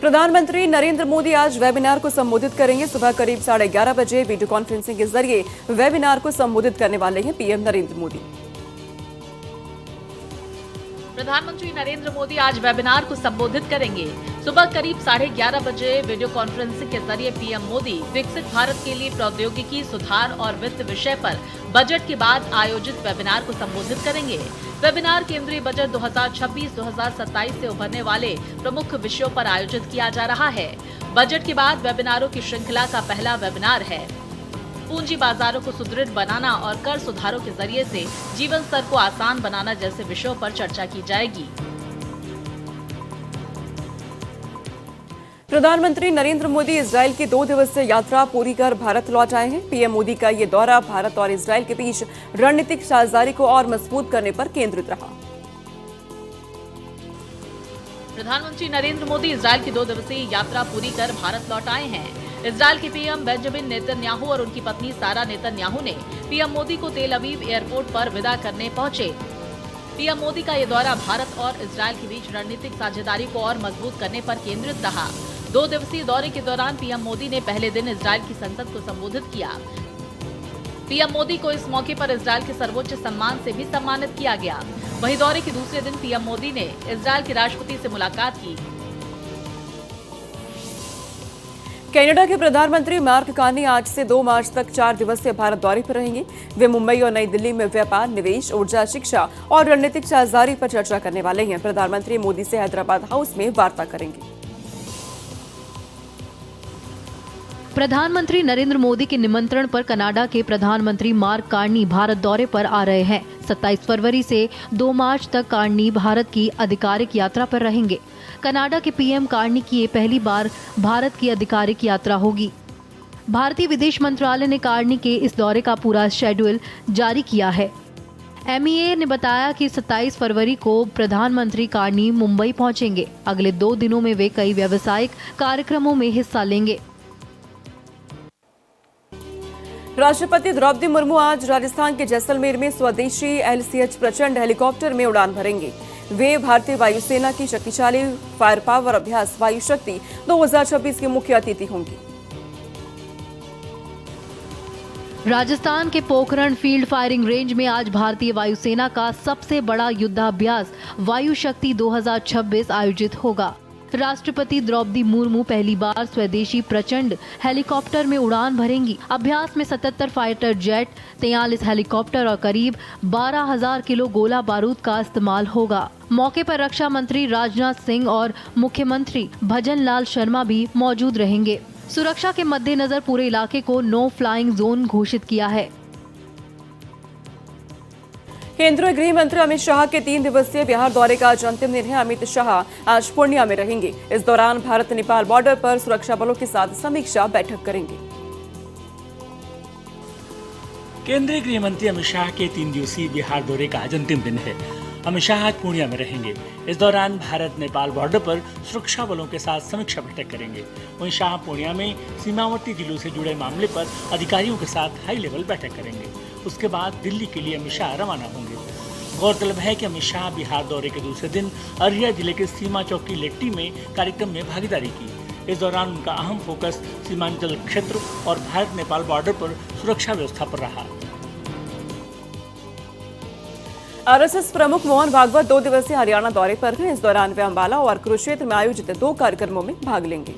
प्रधानमंत्री नरेंद्र मोदी आज वेबिनार को संबोधित करेंगे। सुबह करीब 11:30 बजे वीडियो कॉन्फ्रेंसिंग के जरिए वेबिनार को संबोधित करने वाले हैं पीएम नरेंद्र मोदी। प्रधानमंत्री नरेंद्र मोदी आज वेबिनार को संबोधित करेंगे। सुबह करीब 11:30 बजे वीडियो कॉन्फ्रेंसिंग के जरिए पीएम मोदी विकसित भारत के लिए प्रौद्योगिकी सुधार और वित्त विषय पर बजट के बाद आयोजित वेबिनार को संबोधित करेंगे। वेबिनार केंद्रीय बजट 2026-2027 से उभरने वाले प्रमुख विषयों पर आयोजित किया जा रहा है। बजट के बाद वेबिनारों की श्रृंखला का पहला वेबिनार है। पूंजी बाजारों को सुदृढ़ बनाना और कर सुधारों के जरिए से जीवन स्तर को आसान बनाना जैसे विषयों पर चर्चा की जाएगी। प्रधानमंत्री नरेंद्र मोदी इजरायल की 2 दिवसीय यात्रा पूरी कर भारत लौट आए हैं। पीएम मोदी का ये दौरा भारत और इजरायल के बीच रणनीतिक साझेदारी को और मजबूत करने पर केंद्रित रहा। प्रधानमंत्री नरेंद्र मोदी इजरायल की 2 दिवसीय यात्रा पूरी कर भारत लौट आए हैं। इजरायल के पीएम बेंजामिन नेतन्याहू और उनकी पत्नी सारा नेतन्याहू ने पीएम मोदी को तेल अवीव एयरपोर्ट पर विदा करने पहुंचे। पीएम मोदी का ये दौरा भारत और इजरायल के बीच रणनीतिक साझेदारी को और मजबूत करने पर केंद्रित रहा। 2 दिवसीय दौरे के दौरान पीएम मोदी ने पहले दिन इजरायल की संसद को संबोधित किया। पीएम मोदी को इस मौके पर इजरायल के सर्वोच्च सम्मान से भी सम्मानित किया गया। वहीं दौरे के दूसरे दिन पीएम मोदी ने इजरायल के राष्ट्रपति से मुलाकात की। कनाडा के प्रधानमंत्री मार्क कार्नी आज से 2 मार्च तक 4 दिवसीय भारत दौरे पर रहेंगे। वे मुंबई और नई दिल्ली में व्यापार, निवेश, ऊर्जा, शिक्षा और रणनीतिक साझेदारी पर चर्चा करने वाले हैं। प्रधानमंत्री मोदी से हैदराबाद हाउस में वार्ता करेंगे। प्रधानमंत्री नरेंद्र मोदी के निमंत्रण पर कनाडा के प्रधानमंत्री मार्क कार्नी भारत दौरे पर आ रहे हैं। 27 फरवरी से 2 मार्च तक कार्नी भारत की आधिकारिक यात्रा पर रहेंगे। कनाडा के पीएम कार्नी की ये पहली बार भारत की आधिकारिक यात्रा होगी। भारतीय विदेश मंत्रालय ने कार्नी के इस दौरे का पूरा शेड्यूल जारी किया है। MEA ने बताया कि 27 फरवरी को प्रधानमंत्री कार्नी मुंबई पहुंचेंगे। अगले 2 दिनों में वे कई व्यावसायिक कार्यक्रमों में हिस्सा लेंगे। राष्ट्रपति द्रौपदी मुर्मू आज राजस्थान के जैसलमेर में स्वदेशी LCH प्रचंड हेलीकॉप्टर में उड़ान भरेंगी। वे भारतीय वायुसेना की शक्तिशाली फायर पावर अभ्यास वायु शक्ति 2026 की मुख्य अतिथि होंगी। राजस्थान के पोखरण फील्ड फायरिंग रेंज में आज भारतीय वायुसेना का सबसे बड़ा युद्धाभ्यास वायु शक्ति 2026 आयोजित होगा। राष्ट्रपति द्रौपदी मुर्मू पहली बार स्वदेशी प्रचंड हेलीकॉप्टर में उड़ान भरेंगी। अभ्यास में 77 फाइटर जेट, 43 हेलीकॉप्टर और करीब 12,000 किलो गोला बारूद का इस्तेमाल होगा। मौके पर रक्षा मंत्री राजनाथ सिंह और मुख्यमंत्री भजन लाल शर्मा भी मौजूद रहेंगे। सुरक्षा के मद्देनजर पूरे इलाके को नो फ्लाइंग जोन घोषित किया है। केंद्रीय गृह मंत्री अमित शाह के 3 दिवसीय बिहार दौरे का आज अंतिम दिन है। अमित शाह आज पूर्णिया में रहेंगे। इस दौरान भारत नेपाल बॉर्डर पर सुरक्षा बलों के साथ समीक्षा बैठक करेंगे। केंद्रीय गृह मंत्री अमित शाह के 3 दिवसीय बिहार दौरे का आज अंतिम दिन है। अमित शाह आज पूर्णिया में रहेंगे। इस दौरान भारत नेपाल बॉर्डर पर सुरक्षा बलों के साथ समीक्षा बैठक करेंगे। वहीं शाह पूर्णिया में सीमावर्ती जिलों से जुड़े मामले पर अधिकारियों के साथ हाई लेवल बैठक करेंगे। उसके बाद दिल्ली के लिए अमित शाह रवाना होंगे। गौरतलब है कि अमित शाह बिहार दौरे के दूसरे दिन अररिया जिले के सीमा चौकी लेट्टी में कार्यक्रम में भागीदारी की। इस दौरान उनका अहम फोकस सीमांचल क्षेत्र और भारत नेपाल बॉर्डर पर सुरक्षा व्यवस्था पर रहा। RSS प्रमुख मोहन भागवत 2 दिवसीय हरियाणा दौरे पर हैं। इस दौरान वे अंबाला और कुरुक्षेत्र में आयोजित 2 कार्यक्रमों में भाग लेंगे।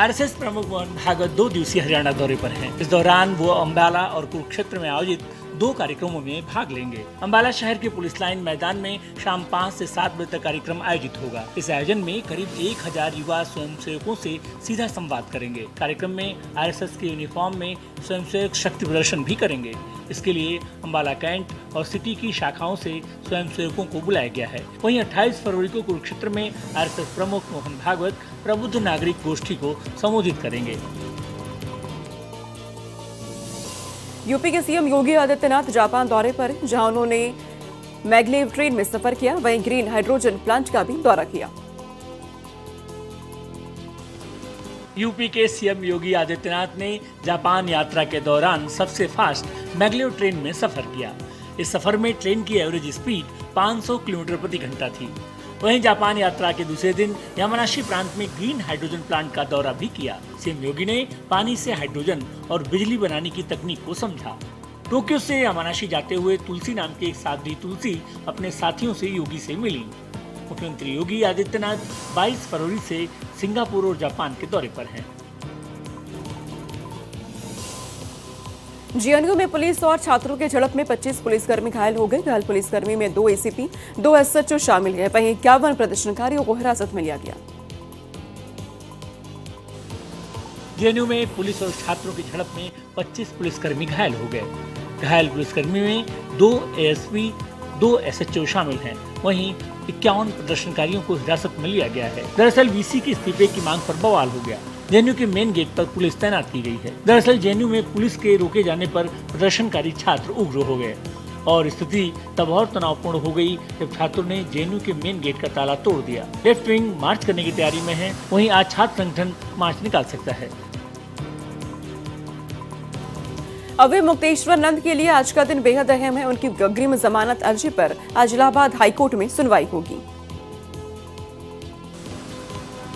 RSS प्रमुख मोहन भागवत 2 दिवसीय हरियाणा दौरे पर हैं। इस दौरान वो अंबाला और कुरुक्षेत्र में आयोजित 2 कार्यक्रमों में भाग लेंगे। अंबाला शहर के पुलिस लाइन मैदान में शाम 5 से 7 बजे तक कार्यक्रम आयोजित होगा। इस आयोजन में करीब 1000 युवा स्वयंसेवकों से सीधा संवाद करेंगे। कार्यक्रम में RSS के यूनिफॉर्म में स्वयंसेवक शक्ति प्रदर्शन भी करेंगे। इसके लिए अंबाला कैंट और सिटी की शाखाओं से स्वयंसेवकों को बुलाया गया है। वहीं 28 फरवरी को कुरुक्षेत्र में RSS प्रमुख मोहन भागवत प्रबुद्ध नागरिक गोष्ठी को संबोधित करेंगे। यूपी के सीएम योगी आदित्यनाथ जापान दौरे पर हैं, जहां उन्होंने मैग्लेव ट्रेन में सफर किया। वहीं ग्रीन हाइड्रोजन प्लांट का भी दौरा किया। यूपी के सीएम योगी आदित्यनाथ ने जापान यात्रा के दौरान सबसे फास्ट मैग्लेव ट्रेन में सफर किया। इस सफर में ट्रेन की एवरेज स्पीड 500 किलोमीटर प्रति घंटा थी। वहीं जापान यात्रा के दूसरे दिन यामानाशी प्रांत में ग्रीन हाइड्रोजन प्लांट का दौरा भी किया। सीएम योगी ने पानी से हाइड्रोजन और बिजली बनाने की तकनीक को समझा। टोक्यो से यामानाशी जाते हुए तुलसी नाम की एक साध्वी तुलसी अपने साथियों से योगी से मिली। मुख्यमंत्री योगी आदित्यनाथ 22 फरवरी से सिंगापुर और जापान के दौरे पर हैं। जेएनयू में पुलिस और छात्रों के झड़प में 25 पुलिसकर्मी घायल हो गए। घायल पुलिसकर्मी में 2 एसीपी, 2 एसएचओ शामिल हैं। वहीं 51 प्रदर्शनकारियों को हिरासत में लिया गया। जेएनयू में पुलिस और छात्रों की झड़प में 25 पुलिसकर्मी घायल हो गए। घायल पुलिसकर्मी में 2 एएसपी, 2 एसएचओ शामिल हैं। वहीं 51 प्रदर्शनकारियों को हिरासत में लिया गया है। दरअसल वीसी के इस्तीफे की मांग पर बवाल हो गया। जेएनयू के मेन गेट पर पुलिस तैनात की गई है। दरअसल जेएनयू में पुलिस के रोके जाने पर प्रदर्शनकारी छात्र उग्र हो गए और स्थिति तब और तनावपूर्ण हो गई जब छात्रों ने जेएनयू के मेन गेट का ताला तोड़ दिया। लेफ्ट विंग मार्च करने की तैयारी में है। वहीं आज छात्र संगठन मार्च निकाल सकता है। अवय मुक्तेश्वर नंद के लिए आज का दिन बेहद अहम है। उनकी अग्रिम जमानत अर्जी पर आज इलाहाबाद हाईकोर्ट में सुनवाई होगी।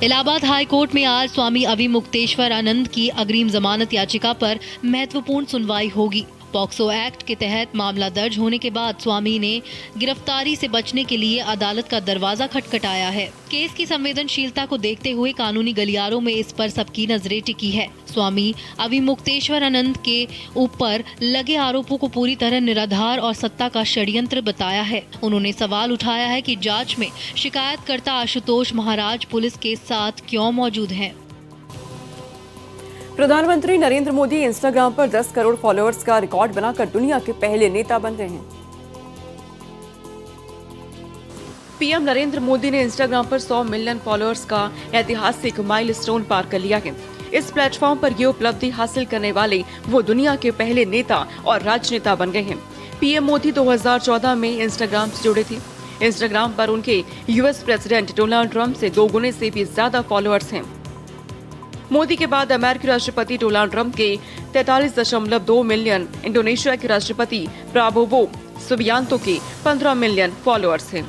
इलाहाबाद हाई कोर्ट में आज स्वामी अविमुक्तेश्वर आनंद की अग्रिम जमानत याचिका पर महत्वपूर्ण सुनवाई होगी। पॉक्सो एक्ट के तहत मामला दर्ज होने के बाद स्वामी ने गिरफ्तारी से बचने के लिए अदालत का दरवाजा खटखटाया है। केस की संवेदनशीलता को देखते हुए कानूनी गलियारों में इस पर सबकी नजरें टिकी है। स्वामी अविमुक्तेश्वर आनंद के ऊपर लगे आरोपों को पूरी तरह निराधार और सत्ता का षड्यंत्र बताया है। उन्होंने सवाल उठाया है कि जांच में शिकायतकर्ता आशुतोष महाराज पुलिस के साथ क्यों मौजूद हैं। प्रधानमंत्री नरेंद्र मोदी इंस्टाग्राम पर 10 करोड़ फॉलोअर्स का रिकॉर्ड बनाकर दुनिया के पहले नेता बन गए हैं। पीएम नरेंद्र मोदी ने इंस्टाग्राम पर 100 मिलियन फॉलोअर्स का ऐतिहासिक माइलस्टोन पार कर लिया है। इस प्लेटफॉर्म पर ये उपलब्धि हासिल करने वाले वो दुनिया के पहले नेता और राजनेता बन गए हैं। पीएम मोदी 2014 में इंस्टाग्राम से जुड़े थे। इंस्टाग्राम पर उनके यूएस प्रेसिडेंट डोनाल्ड ट्रंप से 2 गुने से भी ज्यादा फॉलोअर्स हैं। मोदी के बाद अमेरिकी राष्ट्रपति डोनाल्ड ट्रंप के 43.2 मिलियन, इंडोनेशिया के राष्ट्रपति प्राबोवो सुबियांतो के 15 मिलियन फॉलोअर्स हैं।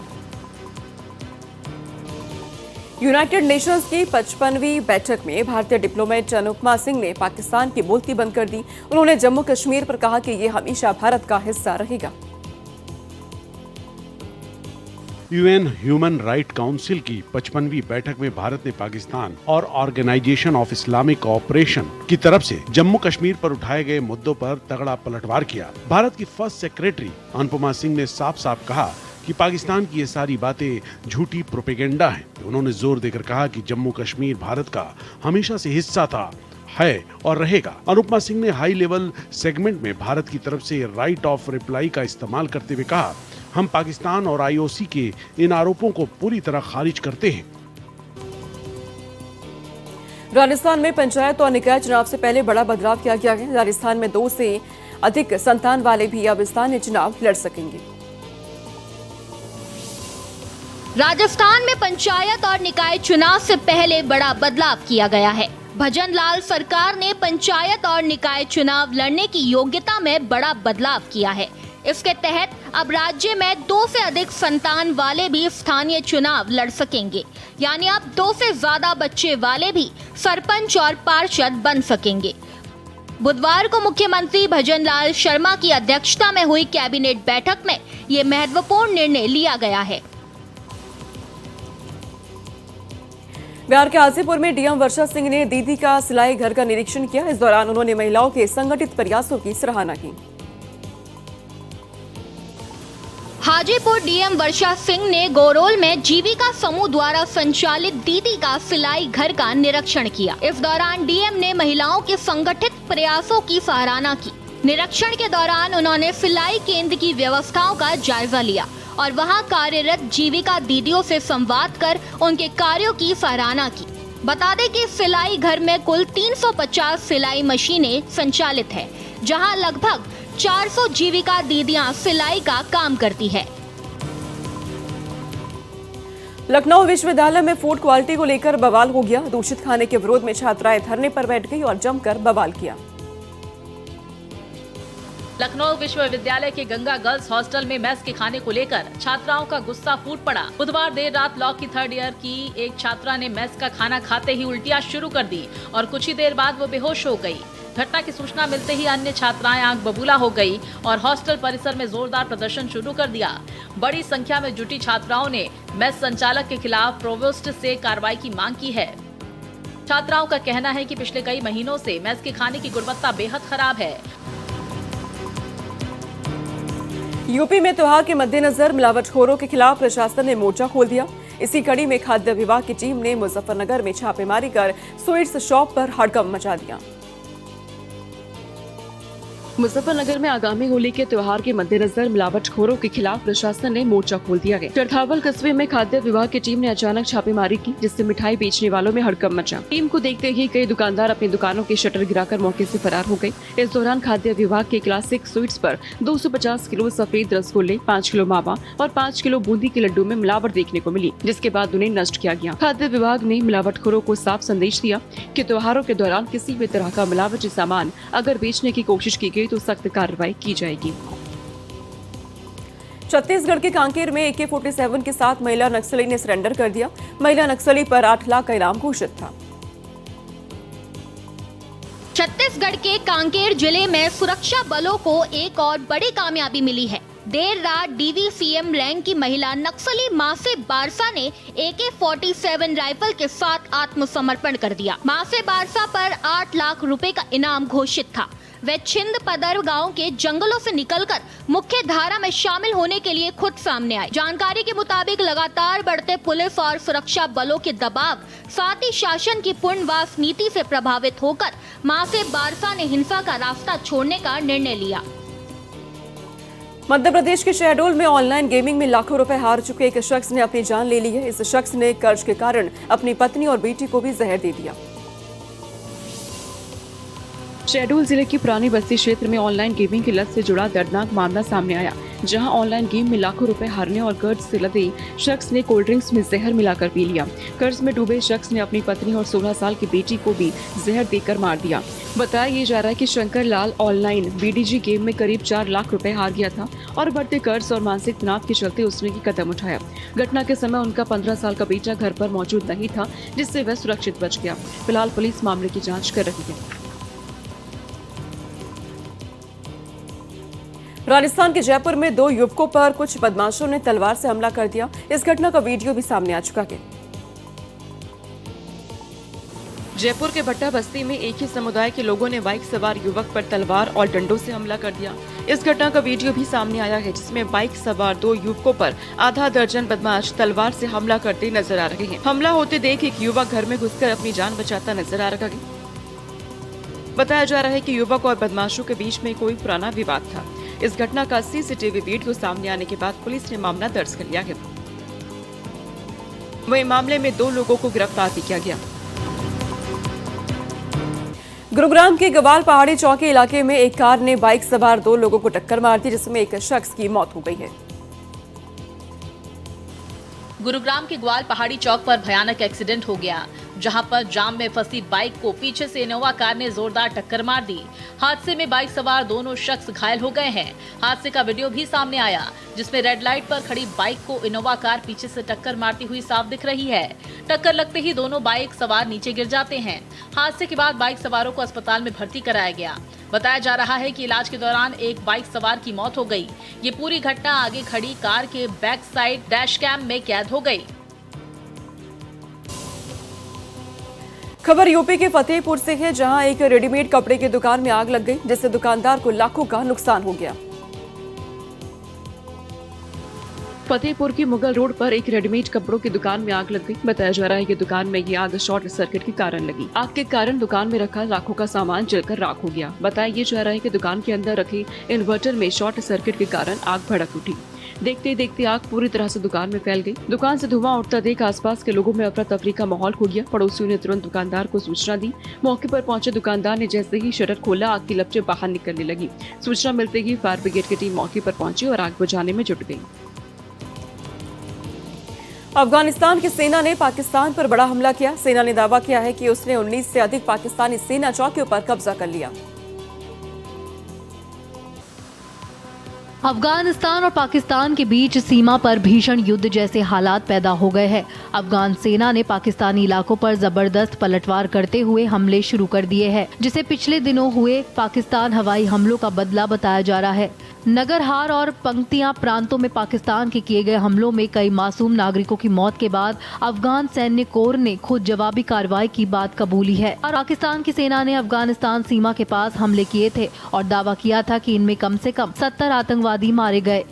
यूनाइटेड नेशंस की 55वीं बैठक में भारतीय डिप्लोमेट अनुपमा सिंह ने पाकिस्तान की बोलती बंद कर दी। उन्होंने जम्मू कश्मीर पर कहा कि ये हमेशा भारत का हिस्सा रहेगा। यूएन ह्यूमन राइट काउंसिल की 55वीं बैठक में भारत ने पाकिस्तान और ऑर्गेनाइजेशन ऑफ इस्लामिक कोऑपरेशन की तरफ से जम्मू कश्मीर पर उठाए गए मुद्दों पर तगड़ा पलटवार किया। भारत की फर्स्ट सेक्रेटरी अनुपमा सिंह ने साफ साफ कहा कि पाकिस्तान की ये सारी बातें झूठी प्रोपेगेंडा हैं। उन्होंने जोर देकर कहा कि जम्मू कश्मीर भारत का हमेशा से हिस्सा था, है और रहेगा। अनुपमा सिंह ने हाई लेवल सेगमेंट में भारत की तरफ से राइट ऑफ रिप्लाई का इस्तेमाल करते हुए कहा, हम पाकिस्तान और आईओसी के इन आरोपों को पूरी तरह खारिज करते हैं। राजस्थान में पंचायत और निकाय चुनाव से पहले बड़ा बदलाव किया गया है। राजस्थान में 2 से अधिक संतान वाले भी अब स्थानीय चुनाव लड़ सकेंगे। राजस्थान में पंचायत और निकाय चुनाव से पहले बड़ा बदलाव किया गया है। भजन लाल सरकार ने पंचायत और निकाय चुनाव लड़ने की योग्यता में बड़ा बदलाव किया है। इसके तहत अब राज्य में 2 से अधिक संतान वाले भी स्थानीय चुनाव लड़ सकेंगे, यानी अब 2 से ज्यादा बच्चे वाले भी सरपंच और पार्षद बन सकेंगे। बुधवार को मुख्यमंत्री भजन लाल शर्मा की अध्यक्षता में हुई कैबिनेट बैठक में ये महत्वपूर्ण निर्णय लिया गया है। बिहार के हाजीपुर में डीएम वर्षा सिंह ने दीदी का सिलाई घर का निरीक्षण किया। इस दौरान उन्होंने महिलाओं के संगठित प्रयासों की सराहना की। हाजीपुर डीएम वर्षा सिंह ने गोरोल में जीविका समूह द्वारा संचालित दीदी का सिलाई घर का निरीक्षण किया। इस दौरान डीएम ने महिलाओं के संगठित प्रयासों की सराहना की। निरीक्षण के दौरान उन्होंने सिलाई केंद्र की व्यवस्थाओं का जायजा लिया और वहां कार्यरत जीविका दीदियों से संवाद कर उनके कार्यों की सराहना की। बता दें कि सिलाई घर में कुल 350 सिलाई मशीनें संचालित है, जहां लगभग 400 जीविका दीदियां सिलाई का काम करती है। लखनऊ विश्वविद्यालय में फूड क्वालिटी को लेकर बवाल हो गया। दूषित खाने के विरोध में छात्राएं धरने पर बैठ गई और जमकर बवाल किया। लखनऊ विश्वविद्यालय के गंगा गर्ल्स हॉस्टल में मेस के खाने को लेकर छात्राओं का गुस्सा फूट पड़ा। बुधवार देर रात लॉ की 3rd ईयर की एक छात्रा ने मेस का खाना खाते ही उल्टियां शुरू कर दी और कुछ ही देर बाद वो बेहोश हो गई। घटना की सूचना मिलते ही अन्य छात्राएं आंख बबूला हो गई और हॉस्टल परिसर में जोरदार प्रदर्शन शुरू कर दिया। बड़ी संख्या में जुटी छात्राओं ने मेस संचालक के खिलाफ प्रोवोस्ट से कार्रवाई की मांग की है। छात्राओं का कहना है कि पिछले कई महीनों से मेस के खाने की गुणवत्ता बेहद खराब है। यूपी में त्योहार के मद्देनजर मिलावटखोरों के खिलाफ प्रशासन ने मोर्चा खोल दिया। इसी कड़ी में खाद्य विभाग की टीम ने मुजफ्फरनगर में छापेमारी कर स्वीट्स शॉप पर हड़कंप मचा दिया। मुजफ्फरनगर में आगामी होली के त्योहार के मद्देनजर मिलावटखोरों के खिलाफ प्रशासन ने मोर्चा खोल दिया गया। चरथावल कस्बे में खाद्य विभाग की टीम ने अचानक छापेमारी की, जिससे मिठाई बेचने वालों में हड़कंप मचा। टीम को देखते ही कई दुकानदार अपनी दुकानों के शटर गिराकर मौके से फरार हो गए। इस दौरान खाद्य विभाग के क्लासिक स्वीट्स पर 250 किलो सफेद रसगुल्ले, 5 किलो मावा और 5 किलो बूंदी के लड्डू में मिलावट देखने को मिली, जिसके बाद उन्हें नष्ट किया गया। खाद्य विभाग ने मिलावटखोरों को साफ संदेश दिया कि त्योहारों के दौरान किसी भी तरह का मिलावटी सामान अगर बेचने की कोशिश की गई तो सख्त कार्रवाई की जाएगी। छत्तीसगढ़ के कांकेर में AK-47 के साथ महिला नक्सली ने सरेंडर कर दिया। महिला नक्सली पर 8 लाख का इनाम घोषित था। छत्तीसगढ़ के कांकेर जिले में सुरक्षा बलों को एक और बड़ी कामयाबी मिली है। देर रात DVCM रैंक की महिला नक्सली मासे बारसा ने AK-47 राइफल के साथ आत्मसमर्पण कर दिया। मासे बारसा पर 8 लाख रुपए का इनाम घोषित था। वे छिंद पदर गांव के जंगलों से निकलकर मुख्य धारा में शामिल होने के लिए खुद सामने आए। जानकारी के मुताबिक लगातार बढ़ते पुलिस और सुरक्षा बलों के दबाव, साथ ही शासन की पुनर्वास नीति से प्रभावित होकर मासे बारसा ने हिंसा का रास्ता छोड़ने का निर्णय लिया। मध्य प्रदेश के शहडोल में ऑनलाइन गेमिंग में लाखों रुपए हार चुके एक शख्स ने अपनी जान ले ली है। इस शख्स ने कर्ज के कारण अपनी पत्नी और बेटी को भी जहर दे दिया। शहडोल जिले की पुरानी बस्ती क्षेत्र में ऑनलाइन गेमिंग की लत से जुड़ा दर्दनाक मामला सामने आया, जहां ऑनलाइन गेम में लाखों रुपए हारने और कर्ज से लदे शख्स ने कोल्ड ड्रिंक्स में जहर मिलाकर पी लिया। कर्ज में डूबे शख्स ने अपनी पत्नी और 16 साल की बेटी को भी जहर देकर मार दिया। बताया ये जा रहा है कि Shankar Lal online BDG game में करीब 4 लाख रुपए हार गया था और बढ़ते कर्ज और मानसिक तनाव के चलते उसने ये कदम उठाया। घटना के समय उनका 15 साल का बेटा घर पर मौजूद नहीं था, जिससे वह सुरक्षित बच गया। फिलहाल पुलिस मामले की जाँच कर रही है। राजस्थान के जयपुर में 2 युवकों पर कुछ बदमाशों ने तलवार से हमला कर दिया। इस घटना का वीडियो भी सामने आ चुका है। जयपुर के भट्टा बस्ती में एक ही समुदाय के लोगों ने बाइक सवार युवक पर तलवार और डंडों से हमला कर दिया। इस घटना का वीडियो भी सामने आया है, जिसमें बाइक सवार 2 युवकों पर आधा दर्जन बदमाश तलवार से हमला करते नजर आ रहे हैं। हमला होते देख एक युवक घर में घुसकर अपनी जान बचाता नजर आ रहा है। बताया जा रहा है कि युवक और बदमाशों के बीच में कोई पुराना विवाद था। इस घटना का CCTV वीडियो सामने आने के बाद पुलिस ने मामला दर्ज कर लिया है। वहीं मामले में 2 लोगों को गिरफ्तार भी किया गया। गुरुग्राम के गवाल पहाड़ी चौकी इलाके में एक कार ने बाइक सवार 2 लोगों को टक्कर मार दी, जिसमें एक शख्स की मौत हो गई है। गुरुग्राम के ग्वाल पहाड़ी चौक पर भयानक एक्सीडेंट हो गया, जहां पर जाम में फंसी बाइक को पीछे से इनोवा कार ने जोरदार टक्कर मार दी। हादसे में बाइक सवार दोनों शख्स घायल हो गए हैं। हादसे का वीडियो भी सामने आया, जिसमें रेड लाइट पर खड़ी बाइक को इनोवा कार पीछे से टक्कर मारती हुई साफ दिख रही है। टक्कर लगते ही दोनों बाइक सवार नीचे गिर जाते हैं। हादसे के बाद बाइक सवारों को अस्पताल में भर्ती कराया गया। बताया जा रहा है कि इलाज के दौरान एक बाइक सवार की मौत हो गई। ये पूरी घटना आगे खड़ी कार के बैक साइड डैश कैम में कैद हो गई। खबर यूपी के फतेहपुर से है, जहां एक रेडीमेड कपड़े की दुकान में आग लग गई, जिससे दुकानदार को लाखों का नुकसान हो गया। फतेहपुर की मुगल रोड पर एक रेडीमेड कपड़ों की दुकान में आग लग गई। बताया जा रहा है कि दुकान में ये आग शॉर्ट सर्किट के कारण लगी। आग के कारण दुकान में रखा लाखों का सामान जलकर राख हो गया। बताया ये जा रहा है कि दुकान के अंदर रखे इन्वर्टर में शॉर्ट सर्किट के कारण आग भड़क उठी। देखते ही देखते आग पूरी तरह से दुकान में फैल गई। दुकान से धुआं उठता देख आसपास के लोगों में अफरा तफरी का माहौल हो गया। पड़ोसियों ने तुरंत दुकानदार को सूचना दी। मौके पर पहुंचे दुकानदार ने जैसे ही शटर खोला, आग की लपटें बाहर निकलने लगी। सूचना मिलते ही फायर ब्रिगेड की टीम मौके पर पहुंची और आग बुझाने में जुट गई। अफगानिस्तान की सेना ने पाकिस्तान पर बड़ा हमला किया। सेना ने दावा किया है कि उसने 19 से अधिक पाकिस्तानी सेना चौकियों पर कब्जा कर लिया। अफगानिस्तान और पाकिस्तान के बीच सीमा पर भीषण युद्ध जैसे हालात पैदा हो गए हैं। अफगान सेना ने पाकिस्तानी इलाकों पर जबरदस्त पलटवार करते हुए हमले शुरू कर दिए हैं, जिसे पिछले दिनों हुए पाकिस्तान हवाई हमलों का बदला बताया जा रहा है। नगरहार और पंक्तियां प्रांतों में पाकिस्तान के किए गए हमलों में कई मासूम नागरिकों की मौत के बाद अफगान सैन्य कोर ने खुद जवाबी कार्रवाई की बात कबूली है और पाकिस्तान की सेना ने अफगानिस्तान सीमा के पास हमले किए थे और दावा किया था कि इनमें कम से कम 70 आतंकवादी मारे गए।